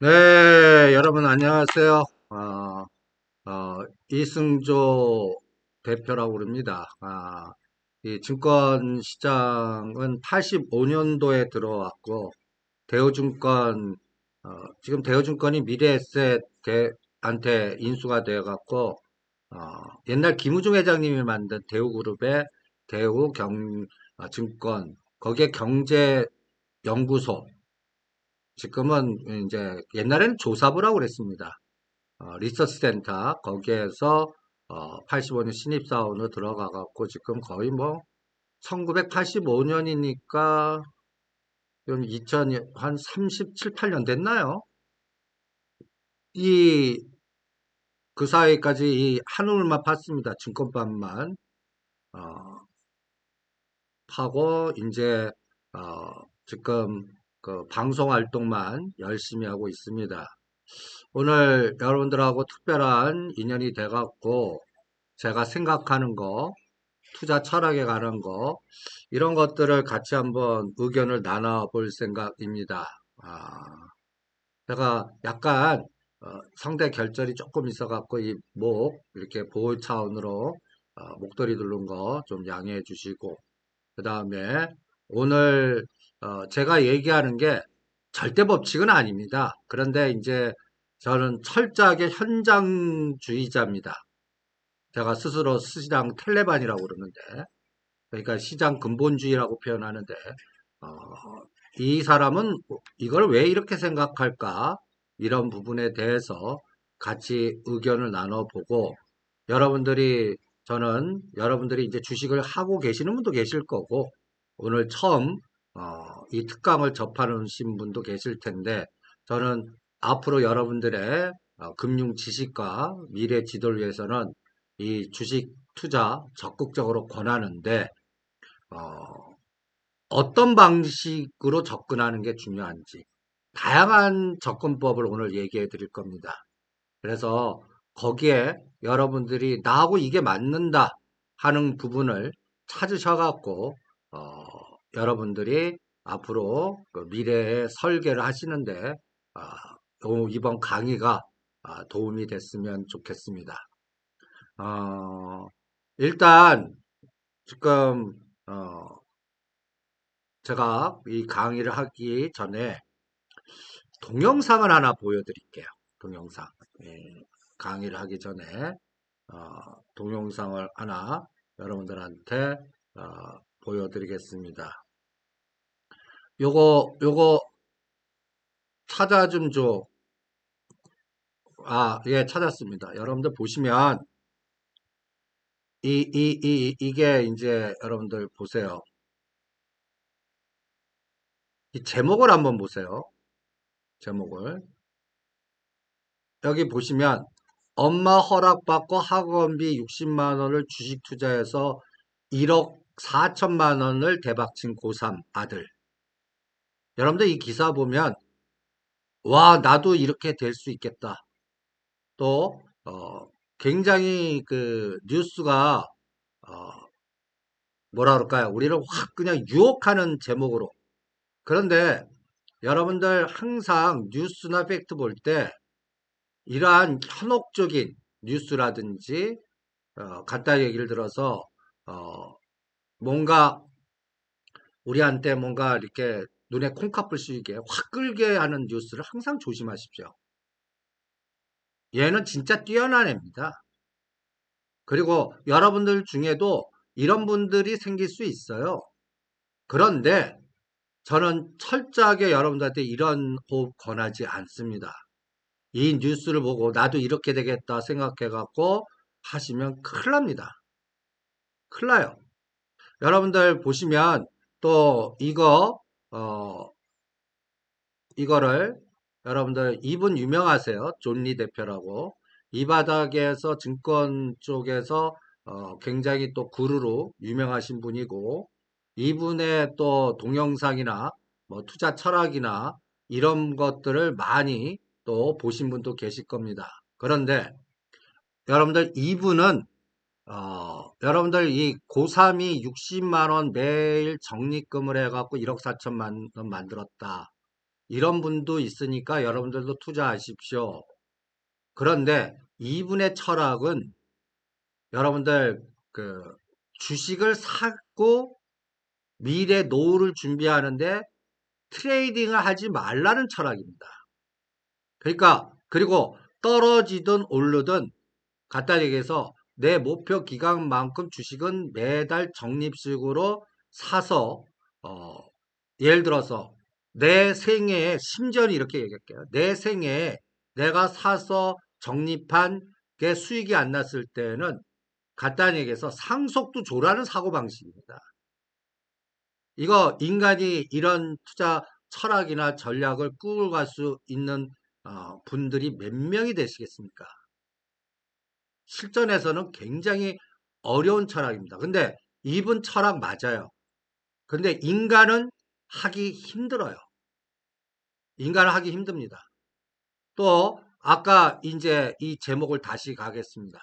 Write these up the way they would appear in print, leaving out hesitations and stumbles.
네, 여러분 안녕하세요. 이승조 대표라고 그럽니다. 이 증권 시장은 85년도에 들어왔고, 대우증권, 지금 대우증권이 미래에셋한테 인수가 되어갖고, 옛날 김우중 회장님이 만든 대우그룹의 대우증권, 거기에 경제연구소, 지금은 이제 옛날에는 조사부라고 그랬습니다. 리서치 센터 거기에서 85년 신입사원으로 들어가 갖고 지금 거의 뭐 1985년이니까 지금 2000, 한 37, 8년 됐나요? 이 그 사이까지 이 한울만 팠습니다. 증권반만 어, 파고 이제 지금 그 방송 활동만 열심히 하고 있습니다. 오늘 여러분들하고 특별한 인연이 돼갖고 제가 생각하는 거, 투자 철학에 관한 거, 이런 것들을 같이 한번 의견을 나눠볼 생각입니다. 제가 약간 성대 결절이 조금 있어갖고 이 목 이렇게 보호 차원으로 목도리 두른 거 좀 양해해 주시고, 그 다음에 오늘 제가 얘기하는 게 절대 법칙은 아닙니다. 그런데 이제 저는 철저하게 현장주의자입니다. 제가 스스로 시장 텔레반이라고 그러는데, 그러니까 시장 근본주의라고 표현하는데, 어, 이 사람은 이걸 왜 이렇게 생각할까? 이런 부분에 대해서 같이 의견을 나눠보고, 여러분들이, 여러분들이 이제 주식을 하고 계시는 분도 계실 거고, 오늘 처음, 이 특강을 접하신 분도 계실 텐데, 저는 앞으로 여러분들의 금융 지식과 미래 지도를 위해서는 이 주식 투자 적극적으로 권하는데, 어, 어떤 방식으로 접근하는 게 중요한지, 다양한 접근법을 오늘 얘기해 드릴 겁니다. 그래서 거기에 여러분들이 나하고 이게 맞는다 하는 부분을 찾으셔갖고, 어, 여러분들이 앞으로 그 미래의 설계를 하시는데, 아, 이번 강의가 도움이 됐으면 좋겠습니다. 어, 일단, 지금, 제가 이 강의를 하기 전에 동영상을 하나 보여드릴게요. 동영상. 예, 강의를 하기 전에 동영상을 하나 여러분들한테 보여드리겠습니다. 요거 찾아 좀 줘. 예, 찾았습니다. 여러분들 보시면 이게 이제 여러분들 보세요. 이 제목을 한번 보세요. 제목을. 여기 보시면 엄마 허락받고 학원비 60만 원을 주식 투자해서 1억 4천만 원을 대박친 고3 아들. 여러분들 이 기사 보면 와, 나도 이렇게 될 수 있겠다. 또 굉장히 그 뉴스가 어, 뭐라 그럴까요? 우리를 확 그냥 유혹하는 제목으로. 그런데 여러분들 항상 뉴스나 팩트 볼 때 이러한 현혹적인 뉴스라든지 간단히 얘기를 들어서 어, 뭔가 우리한테 뭔가 이렇게 눈에 콩팥불 씌게 확 끌게 하는 뉴스를 항상 조심하십시오. 얘는 진짜 뛰어난 애입니다. 그리고 여러분들 중에도 이런 분들이 생길 수 있어요. 그런데 저는 철저하게 여러분들한테 이런 호흡 권하지 않습니다. 이 뉴스를 보고 나도 이렇게 되겠다 생각해갖고 하시면 큰일 납니다. 큰일 나요. 여러분들 보시면 또 이거를 여러분들 이분 유명하세요. 존리 대표라고. 이 바닥에서 증권 쪽에서 굉장히 또 구루로 유명하신 분이고 이분의 또 동영상이나 뭐 투자 철학이나 이런 것들을 많이 또 보신 분도 계실 겁니다. 그런데 여러분들 이분은 여러분들 이 고3이 60만 원 매일 적립금을 해갖고 1억 4천만 원 만들었다. 이런 분도 있으니까 여러분들도 투자하십시오. 그런데 이분의 철학은 여러분들 그 주식을 사고 미래 노후를 준비하는데 트레이딩을 하지 말라는 철학입니다. 그러니까 그리고 떨어지든 오르든 간단히 얘기해서 내 목표 기간만큼 주식은 매달 적립식으로 사서 어, 예를 들어서 내 생애에 심지어는 이렇게 얘기할게요. 내 생애에 내가 사서 적립한 게 수익이 안 났을 때는 간단히 얘기해서 상속도 조라는 사고방식입니다. 이거 인간이 이런 투자 철학이나 전략을 꾸고 갈 수 있는 분들이 몇 명이 되시겠습니까? 실전에서는 굉장히 어려운 철학입니다. 근데 이분 철학 맞아요. 근데 인간은 하기 힘들어요. 인간은 하기 힘듭니다. 또 아까 이제 이 제목을 다시 가겠습니다.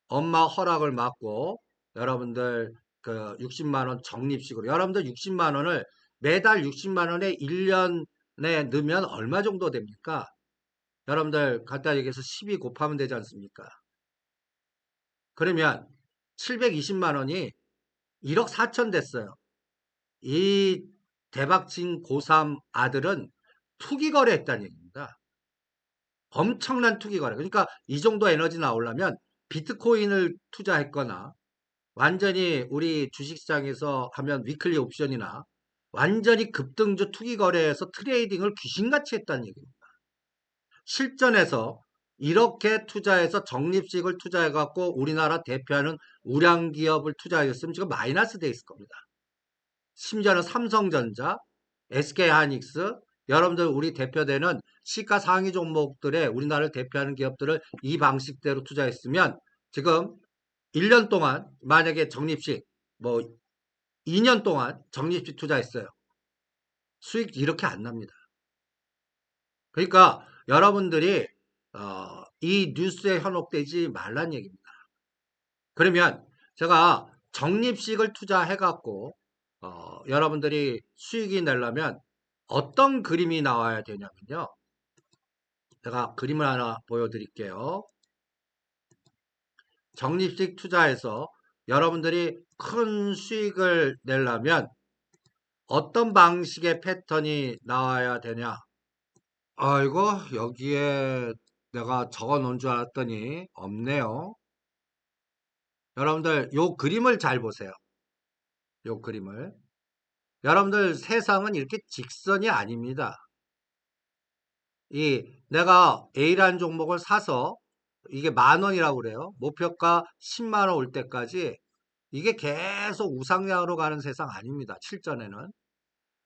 엄마 허락을 받고 여러분들 그 60만 원 적립식으로 여러분들 60만 원을 매달 60만 원에 1년에 넣으면 얼마 정도 됩니까? 여러분들 간단히 얘기해서 12 곱하면 되지 않습니까? 그러면 720만 원이 1억 4천 됐어요. 이 대박친 고3 아들은 투기 거래했다는 얘기입니다. 엄청난 투기 거래. 그러니까 이 정도 에너지 나오려면 비트코인을 투자했거나 완전히 우리 주식시장에서 하면 위클리 옵션이나 완전히 급등주 투기 거래에서 트레이딩을 귀신같이 했다는 얘기입니다. 실전에서 이렇게 투자해서 적립식을 투자해갖고 우리나라 대표하는 우량기업을 투자했으면 지금 마이너스 돼 있을 겁니다. 심지어는 삼성전자, SK하이닉스, 여러분들 우리 대표되는 시가 상위 종목들의 우리나라를 대표하는 기업들을 이 방식대로 투자했으면 지금 1년 동안 만약에 적립식 뭐 2년 동안 적립식 투자했어요. 수익 이렇게 안 납니다. 그러니까 여러분들이 이 뉴스에 현혹되지 말란 얘기입니다. 그러면 제가 적립식을 투자해갖고 여러분들이 수익이 내려면 어떤 그림이 나와야 되냐면요. 제가 그림을 하나 보여드릴게요. 적립식 투자해서 여러분들이 큰 수익을 내려면 어떤 방식의 패턴이 나와야 되냐? 아이고, 여기에 내가 적어 놓은 줄 알았더니 없네요. 여러분들 요 그림을 잘 보세요. 요 그림을. 여러분들 세상은 이렇게 직선이 아닙니다. 이 내가 A라는 종목을 사서 이게 10,000원이라고 그래요. 목표가 10만 원 올 때까지 이게 계속 우상향으로 가는 세상 아닙니다. 실전에는.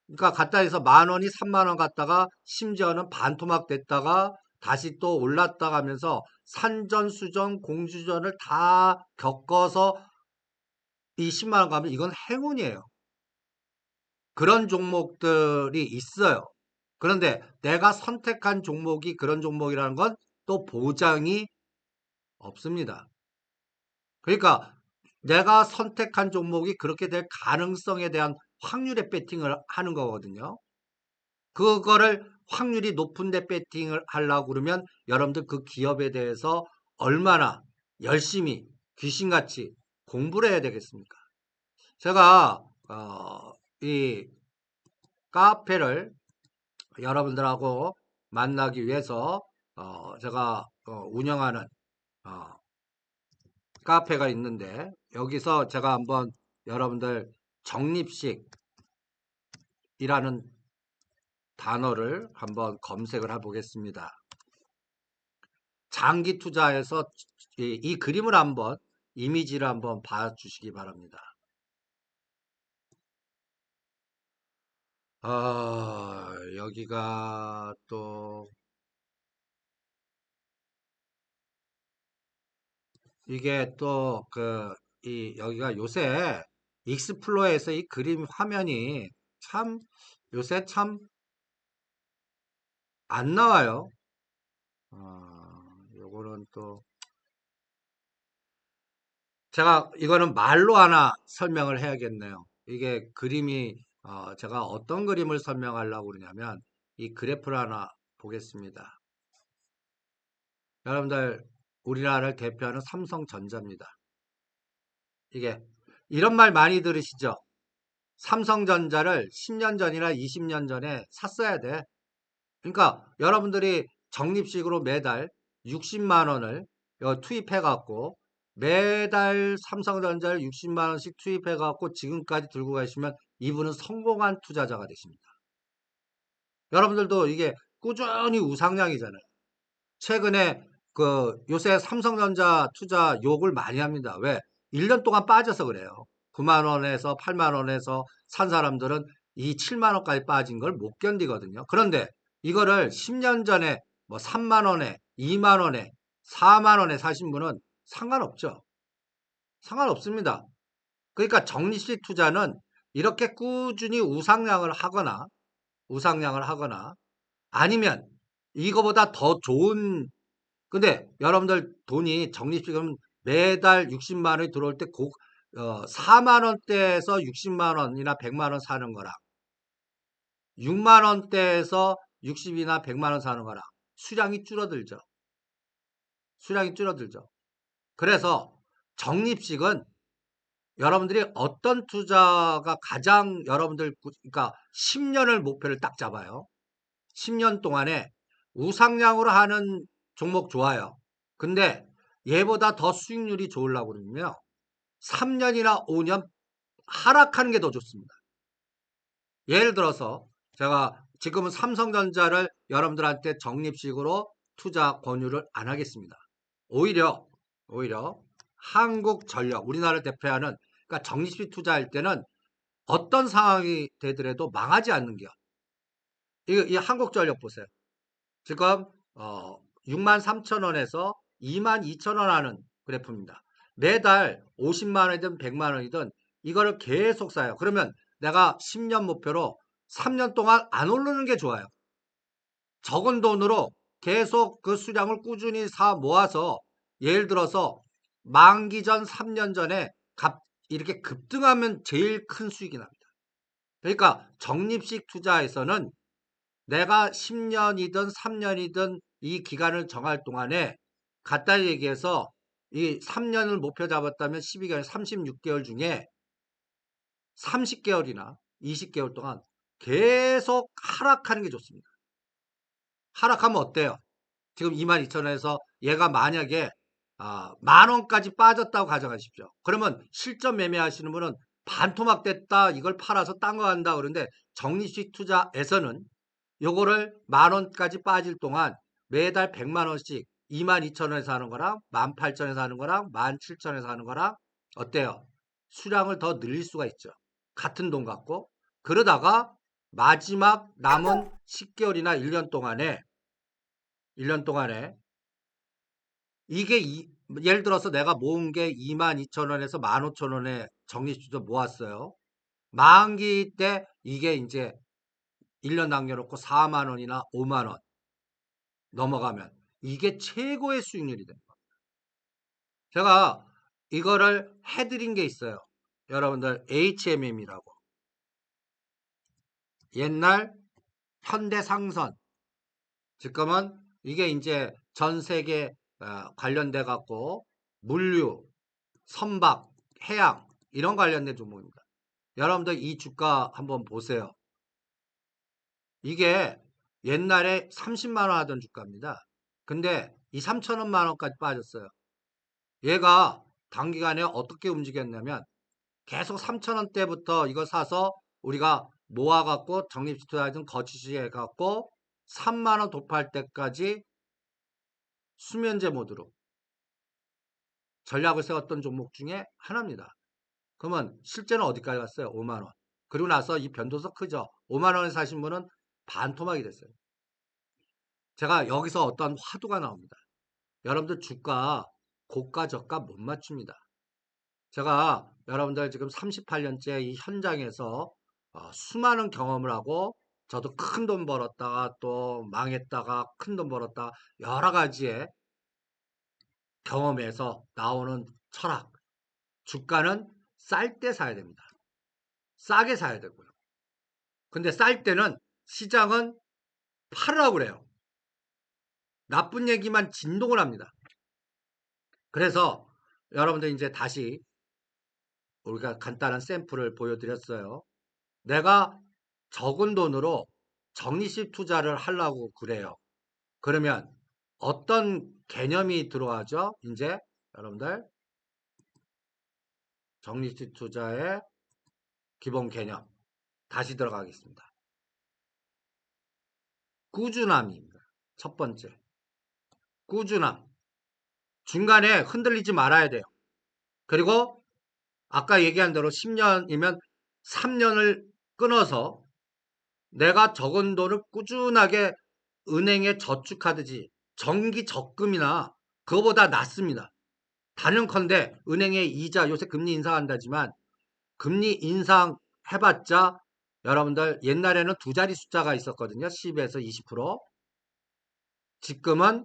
그러니까 갖다 해서 10,000원이 3만 원 갔다가 심지어는 반토막 됐다가 다시 또 올랐다 가면서 산전수전 공주전을 다 겪어서 이 10만 원 가면 이건 행운이에요. 그런 종목들이 있어요. 그런데 내가 선택한 종목이 그런 종목이라는 건 또 보장이 없습니다. 그러니까 내가 선택한 종목이 그렇게 될 가능성에 대한 확률의 배팅을 하는 거거든요. 그거를 확률이 높은데 배팅을 하려고 그러면 여러분들 그 기업에 대해서 얼마나 열심히 귀신같이 공부를 해야 되겠습니까? 제가 이 카페를 여러분들하고 만나기 위해서 제가 운영하는 어, 카페가 있는데 여기서 제가 한번 여러분들 적립식이라는 단어를 한번 검색을 해보겠습니다. 장기 투자에서 이 그림을 한번 이미지를 한번 봐주시기 바랍니다. 여기가 또 이게 또 여기가 요새 익스플로어에서 이 그림 화면이 참 요새 참 안 나와요. 요거는 또 제가 이거는 말로 하나 설명을 해야겠네요. 이게 그림이 제가 어떤 그림을 설명하려고 그러냐면 이 그래프를 하나 보겠습니다. 여러분들 우리나라를 대표하는 삼성전자입니다. 이게 이런 말 많이 들으시죠? 삼성전자를 10년 전이나 20년 전에 샀어야 돼. 그러니까 여러분들이 적립식으로 매달 60만 원을 투입해 갖고 매달 삼성전자를 60만 원씩 투입해 갖고 지금까지 들고 가시면 이분은 성공한 투자자가 되십니다. 여러분들도 이게 꾸준히 우상향이잖아요. 최근에 요새 삼성전자 투자 욕을 많이 합니다. 왜? 1년 동안 빠져서 그래요. 9만 원에서 8만 원에서 산 사람들은 이 7만 원까지 빠진 걸 못 견디거든요. 그런데 이거를 10년 전에 뭐 3만 원에, 2만 원에, 4만 원에 사신 분은 상관없죠. 상관없습니다. 그러니까 적립식 투자는 이렇게 꾸준히 우상향을 하거나 아니면 이거보다 더 좋은 근데 여러분들 돈이 적립식은 매달 60만 원이 들어올 때 4만 원대에서 60만 원이나 100만 원 사는 거랑 6만 원대에서 60이나 100만 원 사는 거랑 수량이 줄어들죠. 수량이 줄어들죠. 그래서 적립식은 여러분들이 어떤 투자가 가장 여러분들 그러니까 10년을 목표를 딱 잡아요. 10년 동안에 우상향으로 하는 종목 좋아요. 근데 얘보다 더 수익률이 좋으려고 그러면요. 3년이나 5년 하락하는 게 더 좋습니다. 예를 들어서 제가 지금은 삼성전자를 여러분들한테 적립식으로 투자 권유를 안 하겠습니다. 오히려 한국전력, 우리나라를 대표하는 그러니까 적립식 투자할 때는 어떤 상황이 되더라도 망하지 않는 겨. 이 한국전력 보세요. 지금 6만 3천 원에서 2만 2천 원 하는 그래프입니다. 매달 50만 원이든 100만 원이든 이거를 계속 사요. 그러면 내가 10년 목표로 3년 동안 안 오르는 게 좋아요. 적은 돈으로 계속 그 수량을 꾸준히 사 모아서 예를 들어서 만기 전 3년 전에 이렇게 급등하면 제일 큰 수익이 납니다. 그러니까 적립식 투자에서는 내가 10년이든 3년이든 이 기간을 정할 동안에 간단히 얘기해서 이 3년을 목표 잡았다면 12개월, 36개월 중에 30개월이나 20개월 동안 계속 하락하는 게 좋습니다. 하락하면 어때요? 지금 22,000원에서 얘가 만약에 만 원까지 빠졌다고 가정하십시오. 그러면 실전 매매하시는 분은 반토막 됐다 이걸 팔아서 딴 거 한다 그러는데 적립식 투자에서는 요거를 만 원까지 빠질 동안 매달 100만 원씩 22,000원에서 하는 거랑 18,000원에서 하는 거랑 17,000원에서 하는 거랑 어때요? 수량을 더 늘릴 수가 있죠. 같은 돈 갖고 그러다가 마지막 남은 10개월이나 1년 동안에 이게 예를 들어서 내가 모은 게 22,000원에서 15,000원에 적립식도 모았어요. 만기 때 이게 이제 1년 남겨놓고 4만 원이나 5만 원 넘어가면 이게 최고의 수익률이 됩니다. 제가 이거를 해드린 게 있어요. 여러분들 HMM이라고 옛날 현대상선 지금은 이게 이제 전 세계 관련돼 갖고 물류, 선박, 해양 이런 관련된 종목입니다. 여러분들 이 주가 한번 보세요. 이게 옛날에 30만 원 하던 주가입니다. 근데 이 3천원만 원까지 빠졌어요. 얘가 단기간에 어떻게 움직였냐면 계속 3천원대부터 이거 사서 우리가 모아갖고 적립투자든 거치시해갖고 3만 원 도파할 때까지 수면제 모드로 전략을 세웠던 종목 중에 하나입니다. 그러면 실제는 어디까지 갔어요? 5만 원. 그리고 나서 이 변동성 크죠? 5만 원에 사신 분은 반토막이 됐어요. 제가 여기서 어떤 화두가 나옵니다. 여러분들 주가 고가 저가 못 맞춥니다. 제가 여러분들 지금 38년째 이 현장에서 수많은 경험을 하고 저도 큰 돈 벌었다가 또 망했다가 큰 돈 벌었다가 여러 가지의 경험에서 나오는 철학. 주가는 쌀 때 사야 됩니다. 싸게 사야 되고요. 근데 쌀 때는 시장은 팔으라고 그래요. 나쁜 얘기만 진동을 합니다. 그래서 여러분들 이제 다시 우리가 간단한 샘플을 보여드렸어요. 내가 적은 돈으로 적립식 투자를 하려고 그래요. 그러면 어떤 개념이 들어가죠? 이제 여러분들 적립식 투자의 기본 개념 다시 들어가겠습니다. 꾸준함입니다. 첫 번째, 꾸준함. 중간에 흔들리지 말아야 돼요. 그리고 아까 얘기한 대로 10년이면 3년을 끊어서 내가 적은 돈을 꾸준하게 은행에 저축하듯이 정기 적금이나 그거보다 낫습니다. 단연컨대 은행의 이자 요새 금리 인상한다지만 금리 인상해봤자 여러분들 옛날에는 두 자리 숫자가 있었거든요. 10에서 20%. 지금은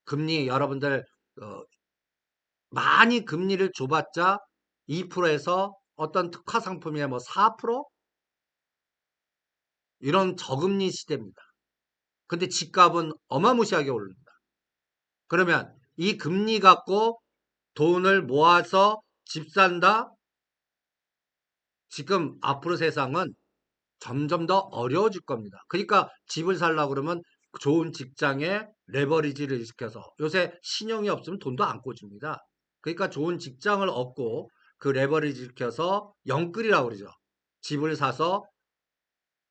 금리 여러분들 많이 금리를 줘봤자 2%에서 어떤 특화 상품에 뭐 4% 이런 저금리 시대입니다. 근데 집값은 어마무시하게 오릅니다. 그러면 이 금리 갖고 돈을 모아서 집 산다? 지금 앞으로 세상은 점점 더 어려워질 겁니다. 그러니까 집을 살려고 그러면 좋은 직장에 레버리지를 시켜서 요새 신용이 없으면 돈도 안 꿔줍니다. 그러니까 좋은 직장을 얻고 그 레버리지 시켜서 영끌이라고 그러죠. 집을 사서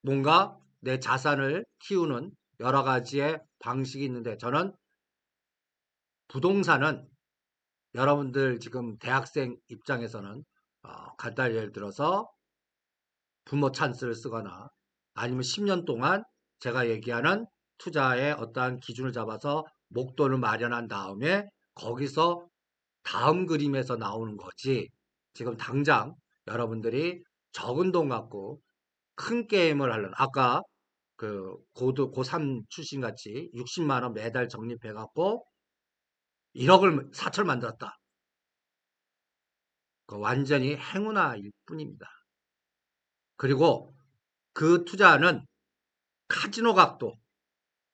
뭔가 내 자산을 키우는 여러 가지의 방식이 있는데 저는 부동산은 여러분들 지금 대학생 입장에서는 간단히 예를 들어서 부모 찬스를 쓰거나 아니면 10년 동안 제가 얘기하는 투자의 어떠한 기준을 잡아서 목돈을 마련한 다음에 거기서 다음 그림에서 나오는 거지. 지금 당장 여러분들이 적은 돈 갖고 큰 게임을 하려는 아까 그 고3 출신 같이 60만 원 매달 적립해 갖고 1억을 4천 만들었다. 그 완전히 행운아일 뿐입니다. 그리고 그 투자는 카지노 각도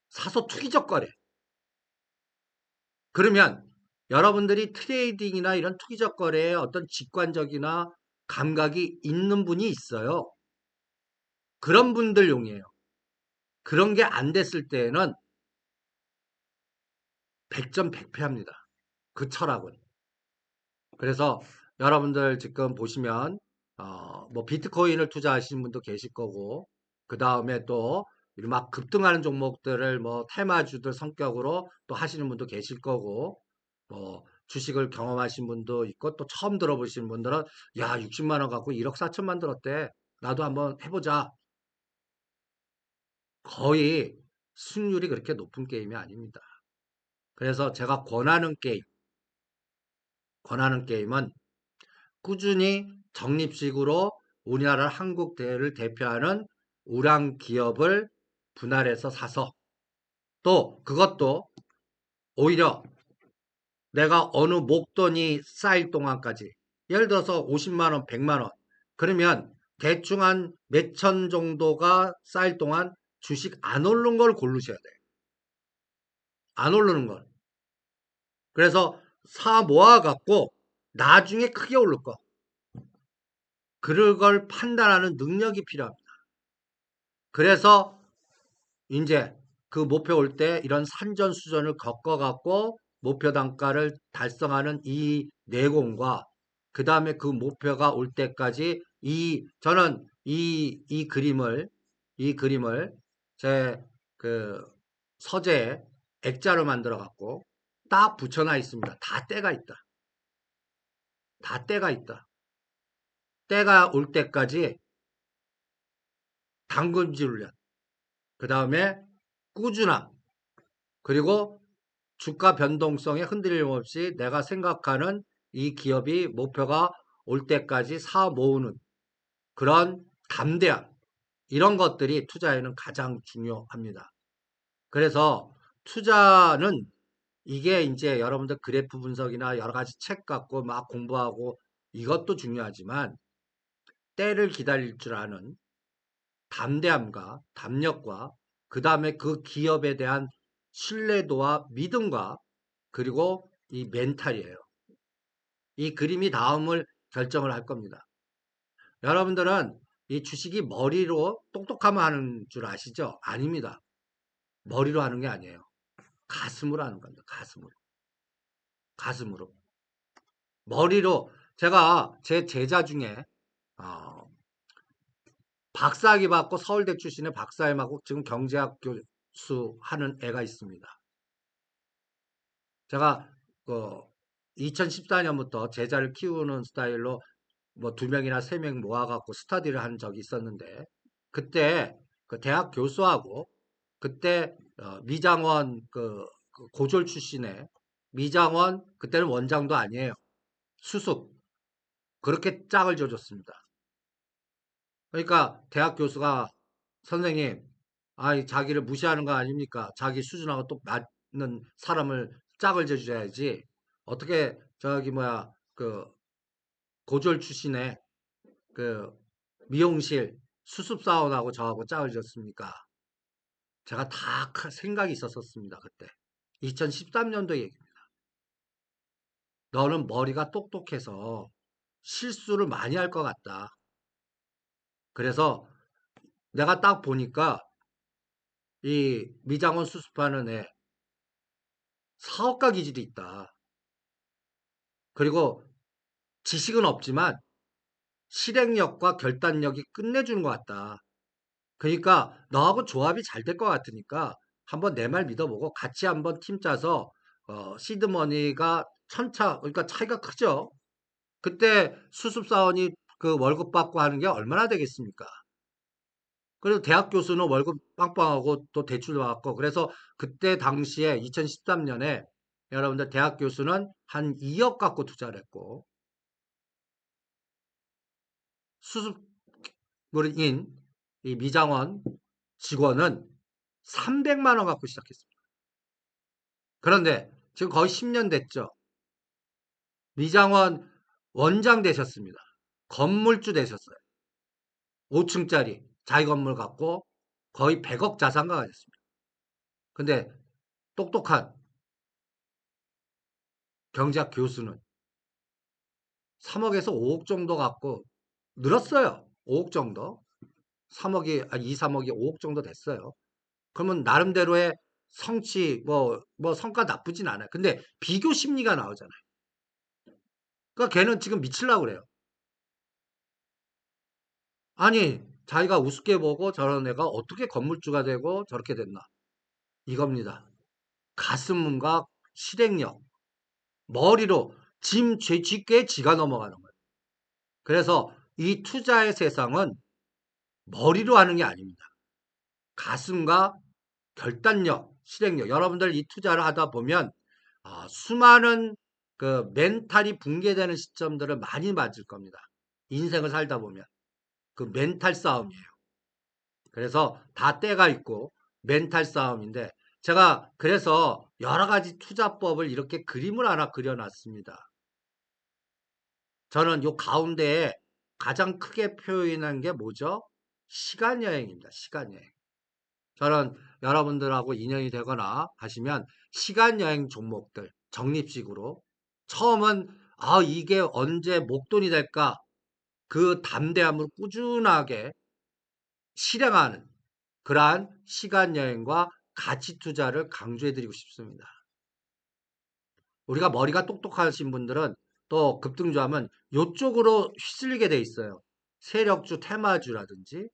사서 투기적 거래. 그러면 여러분들이 트레이딩이나 이런 투기적 거래에 어떤 직관적이나 감각이 있는 분이 있어요. 그런 분들용이에요. 그런 게 안 됐을 때에는 100점 100패합니다. 그 철학은. 그래서 여러분들 지금 보시면 뭐 비트코인을 투자하시는 분도 계실 거고 그 다음에 또 막 급등하는 종목들을 뭐 테마주들 성격으로 또 하시는 분도 계실 거고 뭐 주식을 경험하신 분도 있고 또 처음 들어보시는 분들은 야 60만 원 갖고 1억 4천 만들었대. 나도 한번 해보자. 거의 수익률이 그렇게 높은 게임이 아닙니다. 그래서 제가 권하는 게임은 꾸준히 적립식으로 우리나라 한국대를 대표하는 우량 기업을 분할해서 사서 또 그것도 오히려 내가 어느 목돈이 쌓일 동안까지 예를 들어서 50만 원, 100만 원 그러면 대충 한 몇천 정도가 쌓일 동안 주식 안 오르는 걸 고르셔야 돼요. 안 오르는 걸. 그래서 사 모아 갖고 나중에 크게 오를 거. 그걸 판단하는 능력이 필요합니다. 그래서 이제 그 목표 올 때 이런 산전수전을 겪어갖고 목표 단가를 달성하는 이 내공과 그 다음에 그 목표가 올 때까지 저는 이 그림을 제 그 서재에 액자로 만들어 갖고 딱 붙여놔 있습니다. 다 때가 있다. 다 때가 있다. 때가 올 때까지 당근질 훈련, 그 다음에 꾸준함, 그리고 주가 변동성에 흔들림 없이 내가 생각하는 이 기업이 목표가 올 때까지 사 모으는 그런 담대함, 이런 것들이 투자에는 가장 중요합니다. 그래서 투자는 이게 이제 여러분들 그래프 분석이나 여러 가지 책 갖고 막 공부하고 이것도 중요하지만 때를 기다릴 줄 아는 담대함과 담력과 그 다음에 그 기업에 대한 신뢰도와 믿음과 그리고 이 멘탈이에요. 이 그림이 다음을 결정을 할 겁니다. 여러분들은 이 주식이 머리로 똑똑하면 하는 줄 아시죠? 아닙니다. 머리로 하는 게 아니에요. 가슴으로 하는 겁니다. 가슴으로. 가슴으로. 머리로. 제가 제 제자 중에 어, 박사학위 받고 서울대 출신의 박사학위 받고 지금 경제학 교수 하는 애가 있습니다. 제가 2014년부터 제자를 키우는 스타일로 뭐 2명이나 3명 모아갖고 스터디를 한 적이 있었는데, 그때 그 대학 교수하고 그때 미장원 그 고졸 출신의 미장원, 그때는 원장도 아니에요. 수습. 그렇게 짝을 지어줬습니다. 그러니까 대학 교수가, 선생님, 자기를 무시하는 거 아닙니까? 자기 수준하고 또 맞는 사람을 짝을 지어줘야지. 어떻게 저기 뭐야 그 고졸 출신의 그 미용실 수습사원하고 저하고 짝을 지었습니까? 제가 다 생각이 있었습니다. 그때 2013년도 얘기입니다. 너는 머리가 똑똑해서 실수를 많이 할 것 같다. 그래서 내가 딱 보니까 이 미장원 수습하는 애 사업가 기질이 있다. 그리고 지식은 없지만 실행력과 결단력이 끝내주는 것 같다. 그러니까 너하고 조합이 잘 될 것 같으니까 한번 내 말 믿어보고 같이 한번 팀 짜서 시드머니가 천차, 그러니까 차이가 크죠. 그때 수습사원이 그 월급 받고 하는 게 얼마나 되겠습니까? 그래서 대학 교수는 월급 빵빵하고 또 대출도 받고, 그래서 그때 당시에 2013년에 여러분들 대학 교수는 한 2억 갖고 투자를 했고, 수습인 이 미장원 직원은 300만 원 갖고 시작했습니다. 그런데 지금 거의 10년 됐죠. 미장원 원장 되셨습니다. 건물주 되셨어요. 5층짜리 자기 건물 갖고 거의 100억 자산가가 됐습니다. 근데 똑똑한 경제학 교수는 3억에서 5억 정도 갖고 늘었어요. 5억 정도. 3억이, 아니 2, 3억이 5억 정도 됐어요. 그러면 나름대로의 성취, 뭐 성과 나쁘진 않아요. 근데 비교 심리가 나오잖아요. 그러니까 걔는 지금 미치려고 그래요. 아니, 자기가 우습게 보고 저런 애가 어떻게 건물주가 되고 저렇게 됐나. 이겁니다. 가슴과 실행력, 머리로 쥐께 지가 넘어가는 거예요. 그래서 이 투자의 세상은 머리로 하는 게 아닙니다. 가슴과 결단력, 실행력. 여러분들 이 투자를 하다 보면 수많은 그 멘탈이 붕괴되는 시점들을 많이 맞을 겁니다. 인생을 살다 보면 그 멘탈 싸움이에요. 그래서 다 때가 있고 멘탈 싸움인데, 제가 그래서 여러 가지 투자법을 이렇게 그림을 하나 그려놨습니다. 저는 요 가운데에 가장 크게 표현한 게 뭐죠? 시간 여행입니다. 시간 여행. 저는 여러분들하고 인연이 되거나 하시면 시간 여행 종목들 적립식으로, 처음은 이게 언제 목돈이 될까, 그 담대함으로 꾸준하게 실행하는 그러한 시간 여행과 가치 투자를 강조해 드리고 싶습니다. 우리가 머리가 똑똑하신 분들은 또 급등주하면 요쪽으로 휩쓸리게 돼 있어요. 세력주, 테마주라든지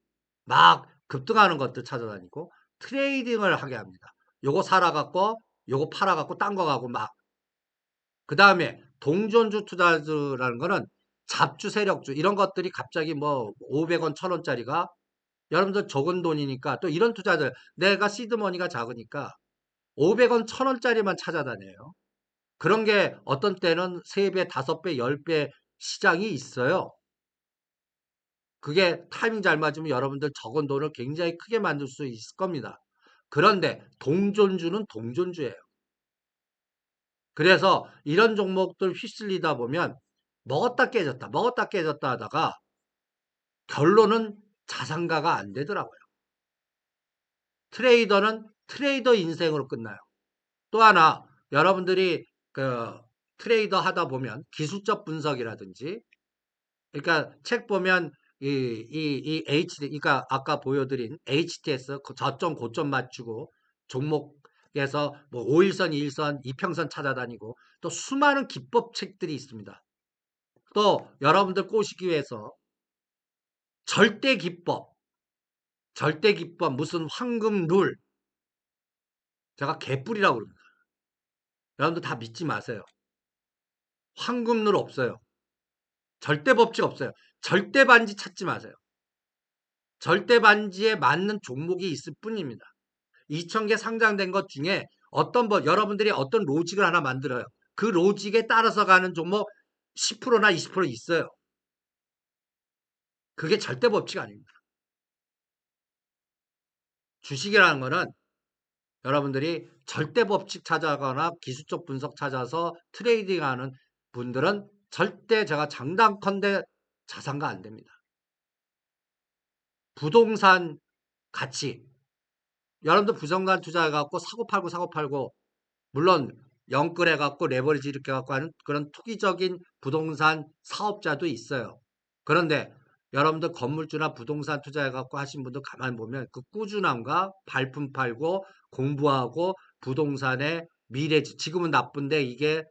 막 급등하는 것들 찾아다니고 트레이딩을 하게 합니다. 요거 살아갖고 요거 팔아갖고 딴 거 가고 막. 그 다음에 동전주 투자주라는 거는 잡주, 세력주 이런 것들이 갑자기 뭐 500원, 1000원짜리가 여러분들 적은 돈이니까, 또 이런 투자들, 내가 시드머니가 작으니까 500원, 1000원짜리만 찾아다녀요. 그런 게 어떤 때는 3배, 5배, 10배 시장이 있어요. 그게 타이밍 잘 맞으면 여러분들 적은 돈을 굉장히 크게 만들 수 있을 겁니다. 그런데 동전주는 동전주예요. 그래서 이런 종목들 휩쓸리다 보면 먹었다 깨졌다, 먹었다 깨졌다 하다가 결론은 자산가가 안 되더라고요. 트레이더는 트레이더 인생으로 끝나요. 또 하나 여러분들이 그 트레이더 하다 보면 기술적 분석이라든지 그러니까 책 보면 이 HD 그러니까 아까 보여드린 HTS 그 저점 고점 맞추고 종목에서 뭐 5일선, 2일선, 이평선 찾아다니고 또 수많은 기법 책들이 있습니다. 또 여러분들 꼬시기 위해서 절대 기법, 절대 기법 무슨 황금 룰 제가 개뿔이라고 그럽니다. 여러분들 다 믿지 마세요. 황금 룰 없어요. 절대 법칙 없어요. 절대 반지 찾지 마세요. 절대 반지에 맞는 종목이 있을 뿐입니다. 2,000개 상장된 것 중에 여러분들이 어떤 로직을 하나 만들어요. 그 로직에 따라서 가는 종목 10%나 20% 있어요. 그게 절대 법칙 아닙니다. 주식이라는 거는 여러분들이 절대 법칙 찾아가거나 기술적 분석 찾아서 트레이딩하는 분들은 절대 제가 장담컨대 자산가 안 됩니다. 부동산 가치 여러분들 부동산 투자해갖고 사고 팔고 물론 영끌해갖고 레버리지 이렇게 갖고 하는 그런 투기적인 부동산 사업자도 있어요. 그런데 여러분들 건물주나 부동산 투자해갖고 하신 분들 가만히 보면 그 꾸준함과 발품 팔고 공부하고 부동산의 미래 지금은 나쁜데 이게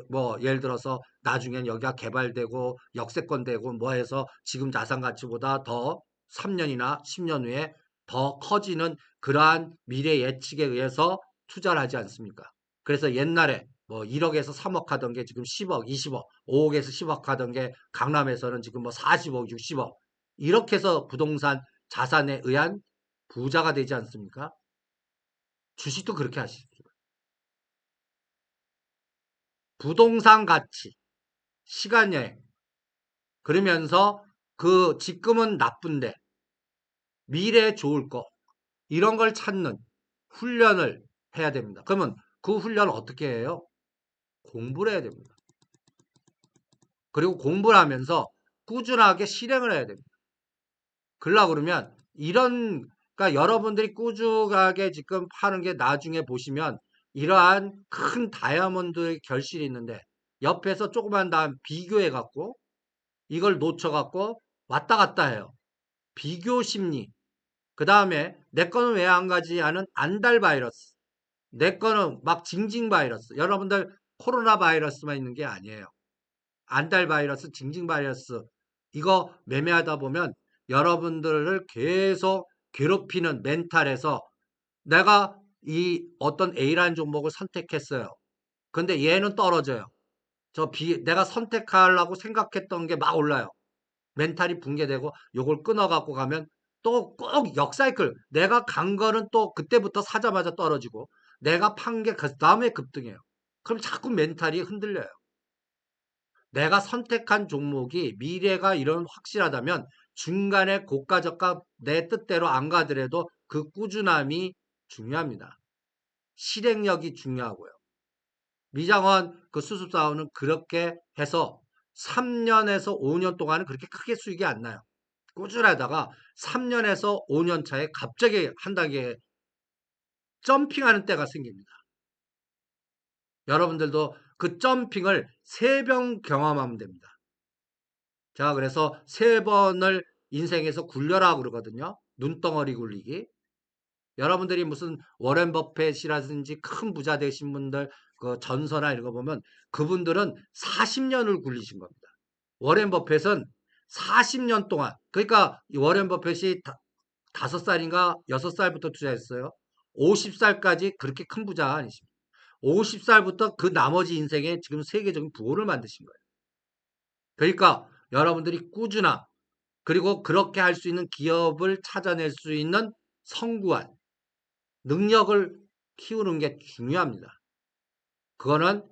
뭐 예를 들어서 나중엔 여기가 개발되고 역세권 되고 뭐 해서 지금 자산 가치보다 더 3년이나 10년 후에 더 커지는 그러한 미래 예측에 의해서 투자를 하지 않습니까? 그래서 옛날에 뭐 1억에서 3억 하던 게 지금 10억, 20억, 5억에서 10억 하던 게 강남에서는 지금 뭐 40억, 60억 이렇게 해서 부동산 자산에 의한 부자가 되지 않습니까? 주식도 그렇게 하십시오. 부동산 가치, 시간 여행 그러면서 그 지금은 나쁜데 미래에 좋을 거 이런 걸 찾는 훈련을 해야 됩니다. 그러면 그 훈련을 어떻게 해요? 공부를 해야 됩니다. 그리고 공부를 하면서 꾸준하게 실행을 해야 됩니다. 그러려고 그러면 그러니까 여러분들이 꾸준하게 지금 파는 게 나중에 보시면 이러한 큰 다이아몬드의 결실이 있는데 옆에서 조그만 다음 비교해 갖고 이걸 놓쳐 갖고 왔다 갔다 해요. 비교 심리. 그 다음에 내 거는 왜 안 가지 하는 안달 바이러스. 내 거는 막 징징 바이러스. 여러분들 코로나 바이러스만 있는 게 아니에요. 안달 바이러스, 징징 바이러스. 이거 매매하다 보면 여러분들을 계속 괴롭히는 멘탈에서 내가 이 어떤 A라는 종목을 선택했어요. 근데 얘는 떨어져요. 내가 선택하려고 생각했던 게 막 올라요. 멘탈이 붕괴되고 요걸 끊어갖고 가면 또 꼭 역사이클 내가 간 거는 또 그때부터 사자마자 떨어지고 내가 판 게 그 다음에 급등해요. 그럼 자꾸 멘탈이 흔들려요. 내가 선택한 종목이 미래가 이런 확실하다면 중간에 고가 저가 내 뜻대로 안 가더라도 그 꾸준함이 중요합니다. 실행력이 중요하고요. 미장원 그 수습사원은 그렇게 해서 3년에서 5년 동안은 그렇게 크게 수익이 안 나요. 꾸준하다가 3년에서 5년 차에 갑자기 한 단계 점핑하는 때가 생깁니다. 여러분들도 그 점핑을 3번 경험하면 됩니다. 제가 그래서 3번을 인생에서 굴려라 그러거든요. 눈덩어리 굴리기. 여러분들이 무슨 워렌 버핏이라든지 큰 부자 되신 분들 그 전서나 이런 거 보면 그분들은 40년을 굴리신 겁니다. 워렌 버핏은 40년 동안 그러니까 워렌 버핏이 5살인가 6살부터 투자했어요. 50살까지 그렇게 큰 부자가 아니십니다. 50살부터 그 나머지 인생에 지금 세계적인 부호를 만드신 거예요. 그러니까 여러분들이 꾸준함 그리고 그렇게 할 수 있는 기업을 찾아낼 수 있는 성구한 능력을 키우는 게 중요합니다. 그거는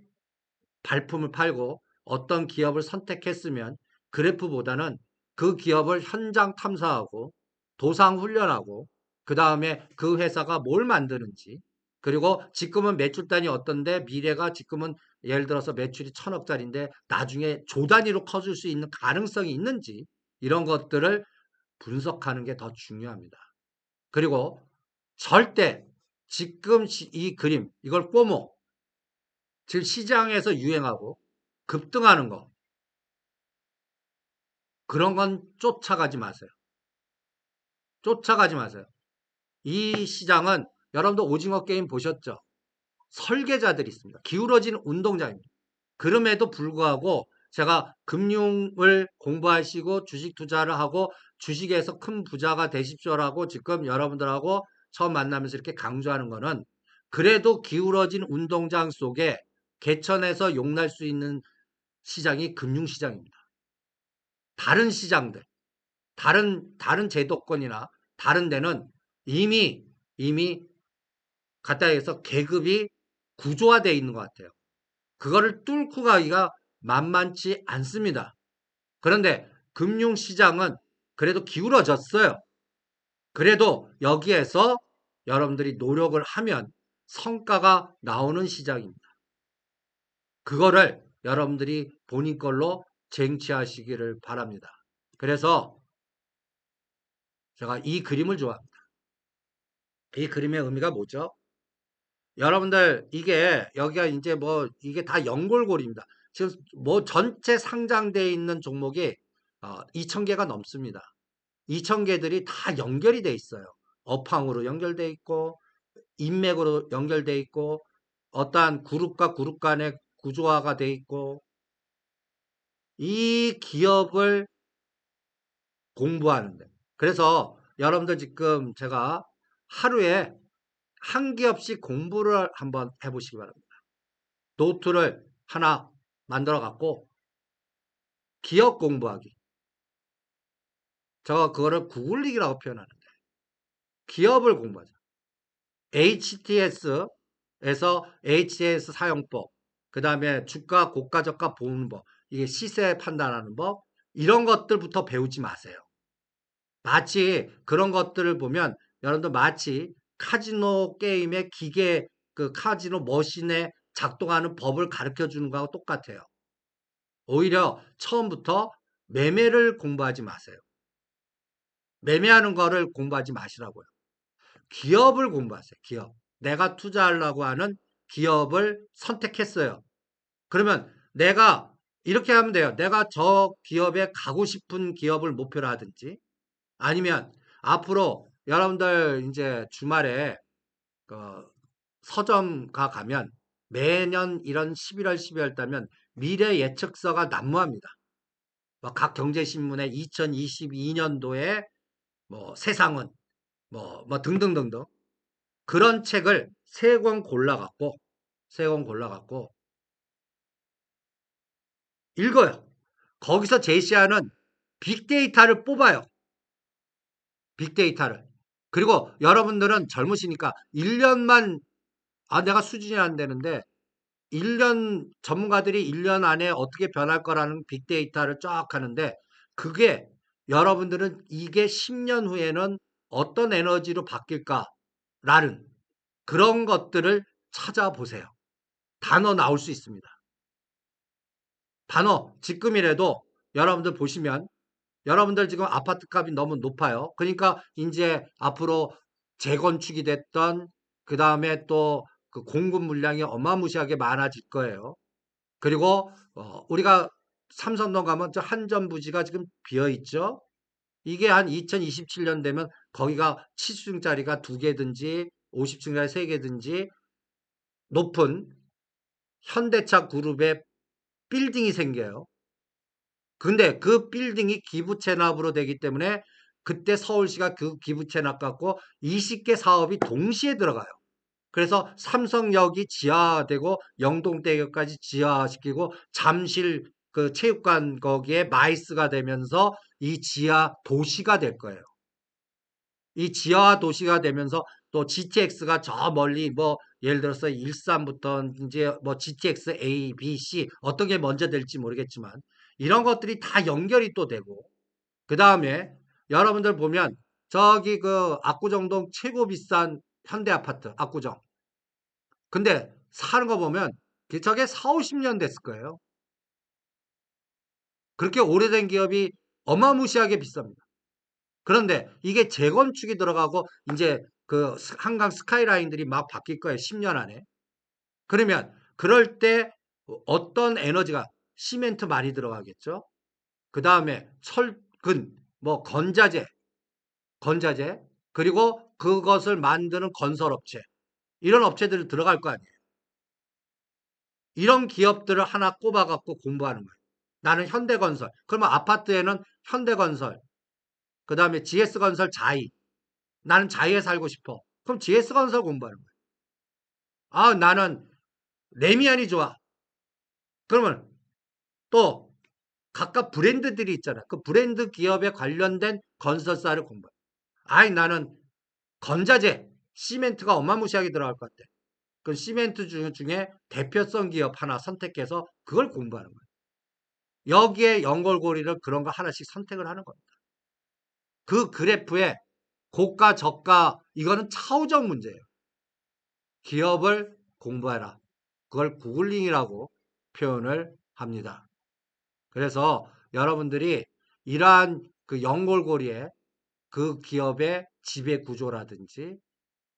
발품을 팔고 어떤 기업을 선택했으면 그래프보다는 그 기업을 현장 탐사하고 도상 훈련하고 그 다음에 그 회사가 뭘 만드는지 그리고 지금은 매출단이 어떤데 미래가 지금은 예를 들어서 매출이 1,000억짜리인데 나중에 조 단위로 커질 수 있는 가능성이 있는지 이런 것들을 분석하는 게 더 중요합니다. 그리고 절대 지금 이 그림, 이걸 포모, 지금 시장에서 유행하고 급등하는 거, 그런 건 쫓아가지 마세요. 쫓아가지 마세요. 이 시장은 여러분도 오징어 게임 보셨죠? 설계자들이 있습니다. 기울어진 운동장입니다. 그럼에도 불구하고 제가 금융을 공부하시고 주식 투자를 하고 주식에서 큰 부자가 되십시오라고 지금 여러분들하고 처음 만나면서 이렇게 강조하는 거는, 그래도 기울어진 운동장 속에 개천에서 용날 수 있는 시장이 금융시장입니다. 다른 시장들, 다른 제도권이나 다른 데는 이미 갖다 해서 계급이 구조화되어 있는 것 같아요. 그거를 뚫고 가기가 만만치 않습니다. 그런데 금융시장은 그래도 기울어졌어요. 그래도 여기에서 여러분들이 노력을 하면 성과가 나오는 시장입니다. 그거를 여러분들이 본인 걸로 쟁취하시기를 바랍니다. 그래서 제가 이 그림을 좋아합니다. 이 그림의 의미가 뭐죠? 여러분들, 이게 여기가 이제 뭐 이게 다 연골고리입니다. 지금 뭐 전체 상장되어 있는 종목이 2,000개가 넘습니다. 2,000개들이 다 연결이 돼 있어요. 업황으로 연결돼 있고 인맥으로 연결돼 있고 어떠한 그룹과 그룹 간의 구조화가 돼 있고, 이 기업을 공부하는데, 그래서 여러분들 지금 제가 하루에 한 기업씩 공부를 한번 해보시기 바랍니다. 노트를 하나 만들어 갖고 기업 공부하기. 저 그거를 구글릭이라고 표현하는데, 기업을 공부하자. HTS에서 HTS 사용법, 그 다음에 주가 고가 저가 보는 법, 이게 시세 판단하는 법, 이런 것들부터 배우지 마세요. 마치 그런 것들을 보면 여러분들 마치 카지노 게임의 기계, 그 카지노 머신에 작동하는 법을 가르쳐 주는 거하고 똑같아요. 오히려 처음부터 매매를 공부하지 마세요. 매매하는 거를 공부하지 마시라고요. 기업을 공부하세요. 기업. 내가 투자하려고 하는 기업을 선택했어요. 그러면 내가 이렇게 하면 돼요. 내가 저 기업에 가고 싶은 기업을 목표로 하든지, 아니면 앞으로 여러분들 이제 주말에 그 서점가 가면 매년 이런 11월, 12월 따면 미래 예측서가 난무합니다. 각 경제신문에 2022년도에 뭐 세상은 뭐 등등등등, 그런 책을 세 권 골라갖고 읽어요. 거기서 제시하는 빅데이터를 뽑아요. 빅데이터를. 그리고 여러분들은 젊으시니까 1년만, 내가 수준이 안 되는데 1년, 전문가들이 1년 안에 어떻게 변할 거라는 빅데이터를 쫙 하는데, 그게 여러분들은 이게 10년 후에는 어떤 에너지로 바뀔까라는 그런 것들을 찾아보세요. 단어 나올 수 있습니다. 단어 지금이라도 여러분들 보시면, 여러분들 지금 아파트 값이 너무 높아요. 그러니까 이제 앞으로 재건축이 됐던, 그 다음에 또 그 공급 물량이 어마무시하게 많아질 거예요. 그리고 우리가 삼성동 가면 저 한전 부지가 지금 비어 있죠. 이게 한 2027년 되면 거기가 70층짜리가 2개든지 50층짜리 3개든지 높은 현대차 그룹의 빌딩이 생겨요. 근데 그 빌딩이 기부 체납으로 되기 때문에 그때 서울시가 그 기부 체납 갖고 20개 사업이 동시에 들어가요. 그래서 삼성역이 지하화되고 영동대교까지 지하화시키고 잠실 그 체육관 거기에 마이스가 되면서 이 지하 도시가 될 거예요. 이 지하 도시가 되면서 또 GTX가 저 멀리 뭐 예를 들어서 일산부터 이제 뭐 GTX A, B, C 어떤 게 먼저 될지 모르겠지만 이런 것들이 다 연결이 또 되고, 그 다음에 여러분들 보면 저기 그 압구정동 최고 비싼 현대 아파트 압구정, 근데 사는 거 보면 저게 4, 50년 됐을 거예요. 그렇게 오래된 기업이 어마무시하게 비쌉니다. 그런데 이게 재건축이 들어가고 이제 그 한강 스카이라인들이 막 바뀔 거예요. 10년 안에. 그러면 그럴 때 어떤 에너지가 시멘트 많이 들어가겠죠. 그 다음에 철근, 뭐 건자재, 그리고 그것을 만드는 건설업체, 이런 업체들이 들어갈 거 아니에요. 이런 기업들을 하나 꼽아갖고 공부하는 거예요. 나는 현대건설. 그러면 아파트에는 현대건설, 그 다음에 GS건설 자이. 나는 자이에 살고 싶어. 그럼 GS건설 공부하는 거예요. 아, 나는 레미안이 좋아. 그러면 또 각각 브랜드들이 있잖아. 그 브랜드 기업에 관련된 건설사를 공부해. 아이, 나는 건자재, 시멘트가 어마무시하게 들어갈 것 같아. 그 시멘트 중에 대표성 기업 하나 선택해서 그걸 공부하는 거예요. 여기에 연결고리를 그런 거 하나씩 선택을 하는 겁니다. 그 그래프에 고가, 저가, 이거는 차후적 문제예요. 기업을 공부해라. 그걸 구글링이라고 표현을 합니다. 그래서 여러분들이 이러한 그 연결고리에 그 기업의 지배 구조라든지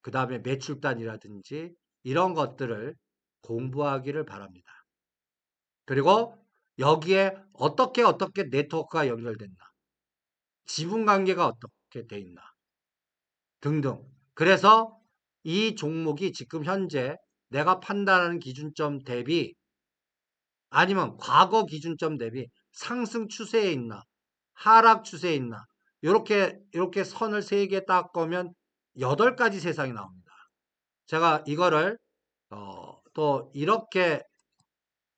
그 다음에 매출단이라든지 이런 것들을 공부하기를 바랍니다. 그리고 여기에 어떻게 네트워크가 연결됐나, 지분 관계가 어떻게 돼 있나 등등. 그래서 이 종목이 지금 현재 내가 판단하는 기준점 대비 아니면 과거 기준점 대비 상승 추세에 있나 하락 추세에 있나, 이렇게 선을 3개 딱 꺼면 8가지 세상이 나옵니다. 제가 이거를 또 이렇게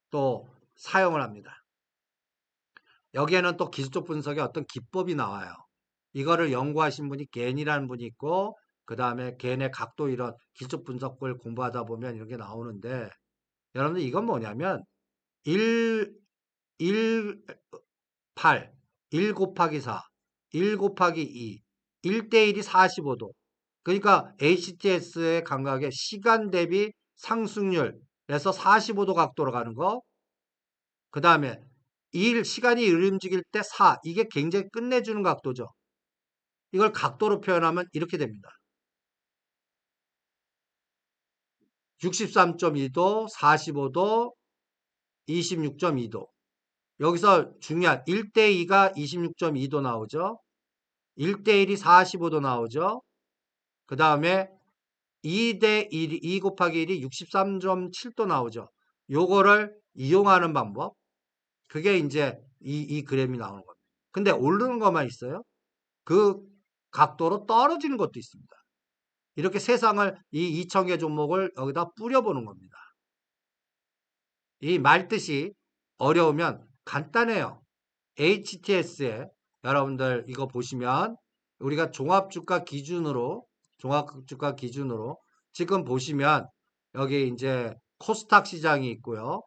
또 사용을 합니다. 여기에는 또 기술적 분석의 어떤 기법이 나와요. 이거를 연구하신 분이 겐이라는 분이 있고, 그 다음에 겐의 각도, 이런 기술적 분석을 공부하다 보면 이런 게 나오는데, 여러분들 이건 뭐냐면 1, 8, 1 곱하기 4, 1 곱하기 2, 1대1이 45도. 그러니까 HTS의 감각에 시간 대비 상승률에서 45도 각도로 가는 거. 그 다음에 1, 시간이 움직일 때 4, 이게 굉장히 끝내주는 각도죠. 이걸 각도로 표현하면 이렇게 됩니다. 63.2도, 45도, 26.2도. 여기서 중요한 1대2가 26.2도 나오죠. 1대1이 45도 나오죠. 그 다음에 2대1, 2 곱하기 1이 63.7도 나오죠. 요거를 이용하는 방법. 그게 이제 이 그램이 나오는 겁니다. 근데 오르는 것만 있어요? 그 각도로 떨어지는 것도 있습니다. 이렇게 세상을, 이 2,000개 종목을 여기다 뿌려보는 겁니다. 이 말뜻이 어려우면 간단해요. HTS에 여러분들 이거 보시면 우리가 종합주가 기준으로 지금 보시면 여기 이제 코스닥 시장이 있고요.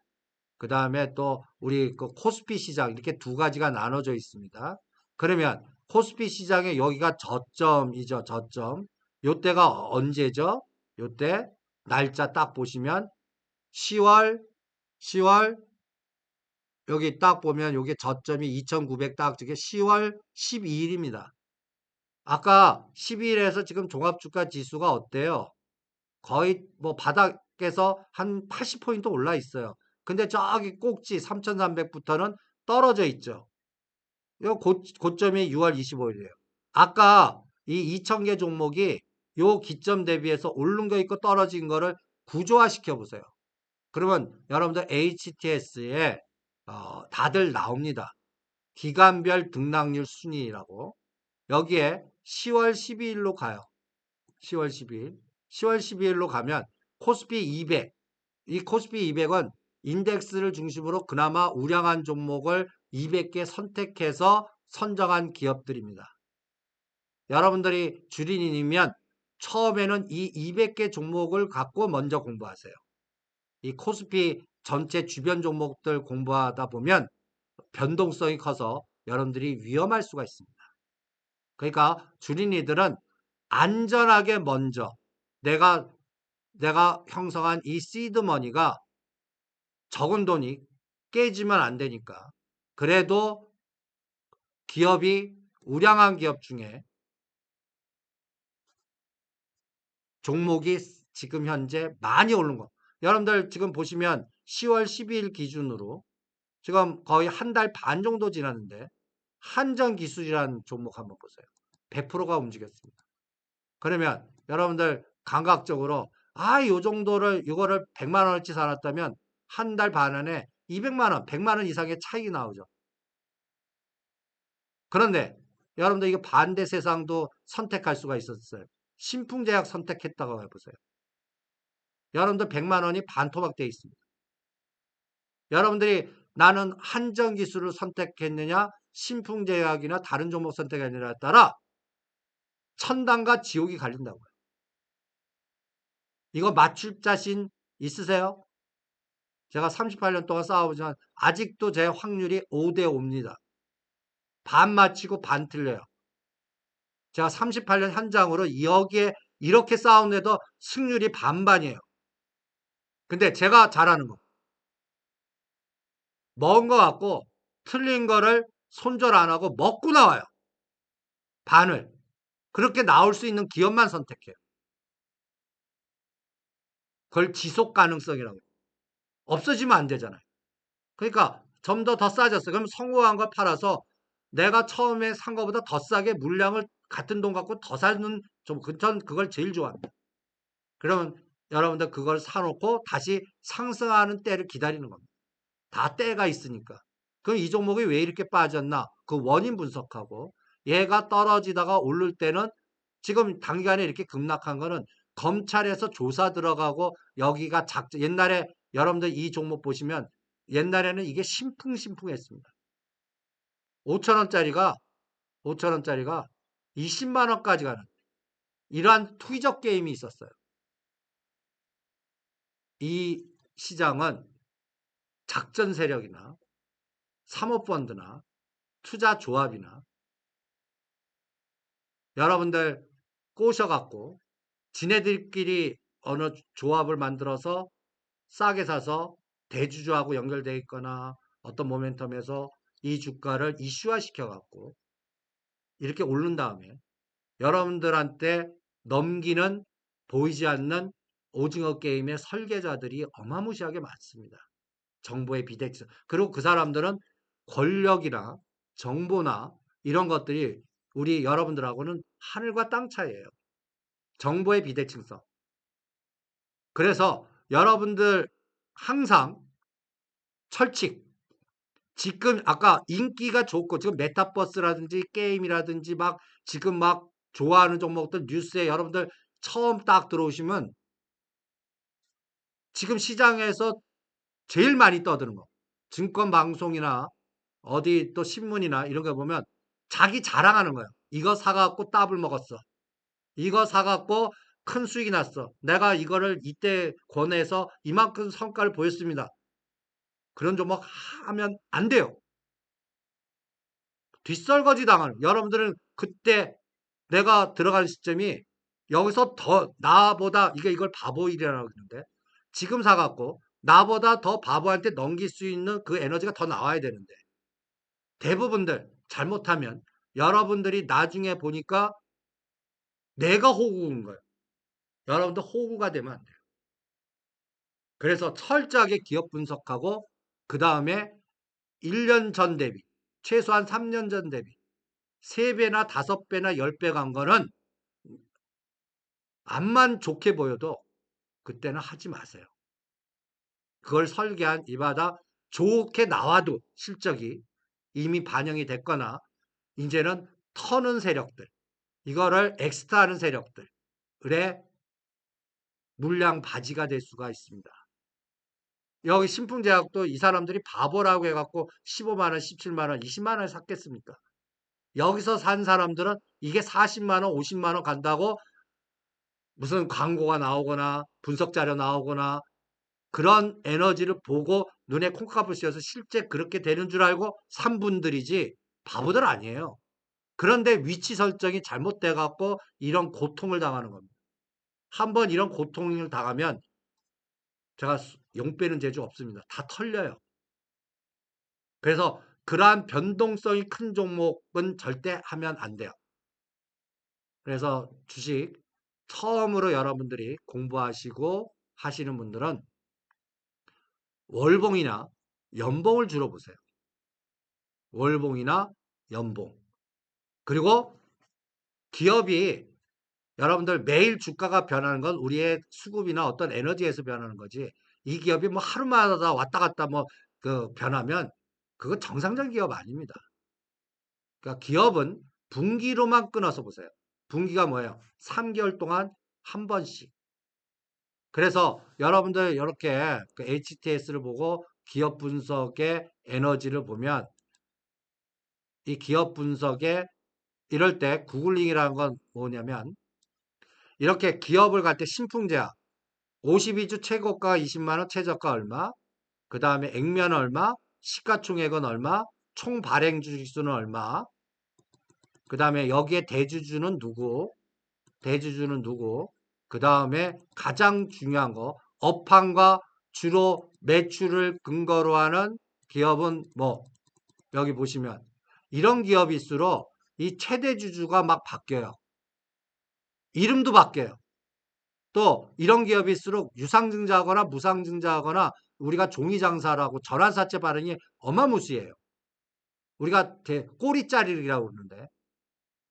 그 다음에 또 우리 그 코스피 시장, 이렇게 2가지가 나눠져 있습니다. 그러면 코스피 시장에 여기가 저점이죠. 저점. 요때가 언제죠? 요때 날짜 딱 보시면 10월 여기 딱 보면 요게 저점이 2,900, 딱 저게 10월 12일입니다. 아까 12일에서 지금 종합주가 지수가 어때요? 거의 뭐 바닥에서 한 80포인트 올라 있어요. 근데 저기 꼭지 3,300부터는 떨어져 있죠. 요 고점이 6월 25일이에요. 아까 이 2,000개 종목이 요 기점 대비해서 오른 거 있고 떨어진 거를 구조화시켜 보세요. 그러면 여러분들 HTS에 다들 나옵니다. 기간별 등락률 순위라고. 여기에 10월 12일로 가요. 10월 12일. 10월 12일로 가면 코스피 200. 이 코스피 200은 인덱스를 중심으로 그나마 우량한 종목을 200개 선택해서 선정한 기업들입니다. 여러분들이 주린이면 처음에는 이 200개 종목을 갖고 먼저 공부하세요. 이 코스피 전체 주변 종목들 공부하다 보면 변동성이 커서 여러분들이 위험할 수가 있습니다. 그러니까 주린이들은 안전하게 먼저 내가 형성한 이 시드머니가 적은 돈이 깨지면 안 되니까, 그래도 기업이 우량한 기업 중에 종목이 지금 현재 많이 오른 거. 여러분들 지금 보시면 10월 12일 기준으로 지금 거의 한 달 반 정도 지났는데 한전기술이라는 종목 한번 보세요. 100%가 움직였습니다. 그러면 여러분들 감각적으로 요 정도를 이거를 100만 원어치 사놨다면 한 달 반 안에 200만 원, 100만 원 이상의 차익이 나오죠. 그런데 여러분들 이거 반대 세상도 선택할 수가 있었어요. 신풍제약 선택했다고 해보세요. 여러분들 100만 원이 반토막되어 있습니다. 여러분들이 나는 한전기술을 선택했느냐 신풍제약이나 다른 종목 선택했느냐에 따라 천당과 지옥이 갈린다고요. 이거 맞출 자신 있으세요? 제가 38년 동안 싸워보지만 아직도 제 확률이 5대 5입니다. 반 맞히고 반 틀려요. 제가 38년 현장으로 여기에 이렇게 싸우는데도 승률이 반반이에요. 근데 제가 잘하는 거 먹은 거 같고 틀린 거를 손절 안 하고 먹고 나와요. 반을. 그렇게 나올 수 있는 기업만 선택해요. 그걸 지속 가능성이라고. 없어지면 안 되잖아요. 그러니까 좀 더 싸졌어요. 그럼 성공한 거 팔아서 내가 처음에 산 거보다 더 싸게 물량을 같은 돈 갖고 더 사는 좀 전 그걸 제일 좋아합니다. 그러면 여러분들 그걸 사놓고 다시 상승하는 때를 기다리는 겁니다. 다 때가 있으니까. 그럼 이 종목이 왜 이렇게 빠졌나? 그 원인 분석하고 얘가 떨어지다가 오를 때는 지금 단기간에 이렇게 급락한 거는 검찰에서 조사 들어가고 여기가 옛날에 여러분들 이 종목 보시면 옛날에는 이게 심풍심풍했습니다. 5천원짜리가 5천원짜리가 20만 원까지 가는 이러한 투기적 게임이 있었어요. 이 시장은 작전 세력이나 사모펀드나 투자 조합이나 여러분들 꼬셔갖고 지네들끼리 어느 조합을 만들어서 싸게 사서 대주주하고 연결되어 있거나 어떤 모멘텀에서 이 주가를 이슈화 시켜갖고 이렇게 오른 다음에 여러분들한테 넘기는 보이지 않는 오징어 게임의 설계자들이 어마무시하게 많습니다. 정보의 비대칭. 그리고 그 사람들은 권력이나 정보나 이런 것들이 우리 여러분들하고는 하늘과 땅 차이예요. 정보의 비대칭성. 그래서 여러분들 항상 철칙. 지금 아까 인기가 좋고 지금 메타버스라든지 게임이라든지 막 지금 막 좋아하는 종목들 뉴스에 여러분들 처음 딱 들어오시면 지금 시장에서 제일 많이 떠드는 거. 증권 방송이나 어디 또 신문이나 이런 거 보면 자기 자랑하는 거예요. 이거 사갖고 따블 먹었어. 이거 사갖고 큰 수익이 났어. 내가 이거를 이때 권해서 이만큼 성과를 보였습니다. 그런 종목 하면 안 돼요. 뒷설거지 당하는. 여러분들은 그때 내가 들어갈 시점이 여기서 더 나보다 이걸 바보 일이라고 그러는데 지금 사갖고 나보다 더 바보한테 넘길 수 있는 그 에너지가 더 나와야 되는데 대부분들 잘못하면 여러분들이 나중에 보니까 내가 호구인 거예요. 여러분들 호구가 되면 안 돼요. 그래서 철저하게 기업 분석하고 그 다음에 1년 전 대비 최소한 3년 전 대비 3배나 5배나 10배 간 거는 앞만 좋게 보여도 그때는 하지 마세요. 그걸 설계한 이바다 좋게 나와도 실적이 이미 반영이 됐거나 이제는 터는 세력들 이거를 엑스트라하는 세력들의 물량 바지가 될 수가 있습니다. 여기 신풍제약도 이 사람들이 바보라고 해갖고 15만 원, 17만 원, 20만 원에 샀겠습니까? 여기서 산 사람들은 이게 40만 원, 50만 원 간다고 무슨 광고가 나오거나 분석 자료 나오거나 그런 에너지를 보고 눈에 콩값을 씌워서 실제 그렇게 되는 줄 알고 산 분들이지 바보들 아니에요. 그런데 위치 설정이 잘못돼 갖고 이런 고통을 당하는 겁니다. 한번 이런 고통을 당하면 제가 용 빼는 재주 없습니다. 다 털려요. 그래서 그러한 변동성이 큰 종목은 절대 하면 안 돼요. 그래서 주식 처음으로 여러분들이 공부하시고 하시는 분들은 월봉이나 연봉을 주로 보세요. 월봉이나 연봉. 그리고 기업이 여러분들 매일 주가가 변하는 건 우리의 수급이나 어떤 에너지에서 변하는 거지. 이 기업이 뭐 하루마다 왔다 갔다 뭐 그 변하면 그거 정상적인 기업 아닙니다. 그러니까 기업은 분기로만 끊어서 보세요. 분기가 뭐예요? 3개월 동안 한 번씩. 그래서 여러분들 이렇게 그 HTS를 보고 기업 분석의 에너지를 보면 이 기업 분석에 이럴 때 구글링이라는 건 뭐냐면 이렇게 기업을 갈 때 신풍제약 52주 최고가 20만 원, 최저가 얼마, 그 다음에 액면 얼마, 시가총액은 얼마, 총 발행 주식수는 얼마, 그 다음에 여기에 대주주는 누구, 대주주는 누구, 그 다음에 가장 중요한 거 업황과 주로 매출을 근거로 하는 기업은 뭐 여기 보시면 이런 기업일수록 이 최대 주주가 막 바뀌어요. 이름도 바뀌어요. 또 이런 기업일수록 유상증자하거나 무상증자하거나 우리가 종이장사라고 전환사채 발행이 어마무시해요. 우리가 꼬리짜리라고 그러는데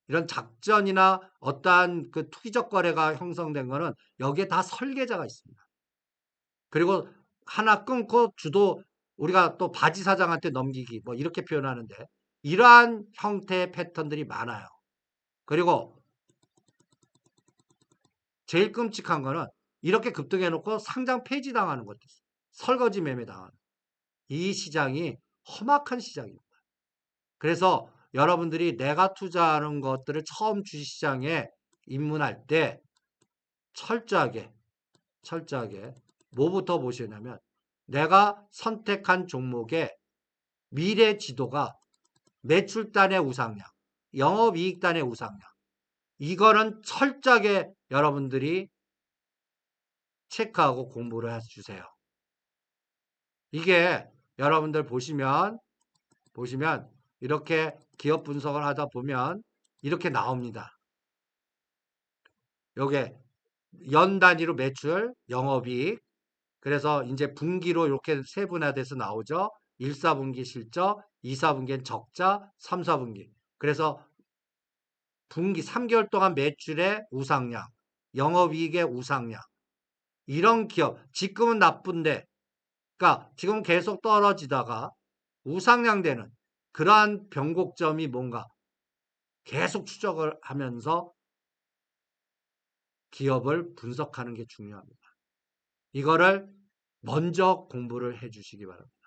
이런 작전이나 어떠한 그 투기적 거래가 형성된 거는 여기에 다 설계자가 있습니다. 그리고 하나 끊고 주도 우리가 또 바지 사장한테 넘기기 뭐 이렇게 표현하는데 이러한 형태의 패턴들이 많아요. 그리고 제일 끔찍한 거는 이렇게 급등해 놓고 상장 폐지당하는 것도 있어요. 설거지 매매 당하는. 이 시장이 험악한 시장입니다. 그래서 여러분들이 내가 투자하는 것들을 처음 주식시장에 입문할 때 철저하게 뭐부터 보시냐면 내가 선택한 종목의 미래 지도가 매출단의 우상향, 영업이익단의 우상향 이거는 철저하게 여러분들이 체크하고 공부를 해주세요. 이게 여러분들 보시면 이렇게 기업 분석을 하다 보면 이렇게 나옵니다. 요게 연 단위로 매출, 영업이익. 그래서 이제 분기로 이렇게 세분화돼서 나오죠. 1, 4분기 실적, 2, 4분기엔 적자, 3, 4분기. 그래서 분기 3개월 동안 매출의 우상향, 영업이익의 우상향. 이런 기업, 지금은 나쁜데, 그러니까 지금 계속 떨어지다가 우상향되는 그러한 변곡점이 뭔가 계속 추적을 하면서 기업을 분석하는 게 중요합니다. 이거를 먼저 공부를 해 주시기 바랍니다.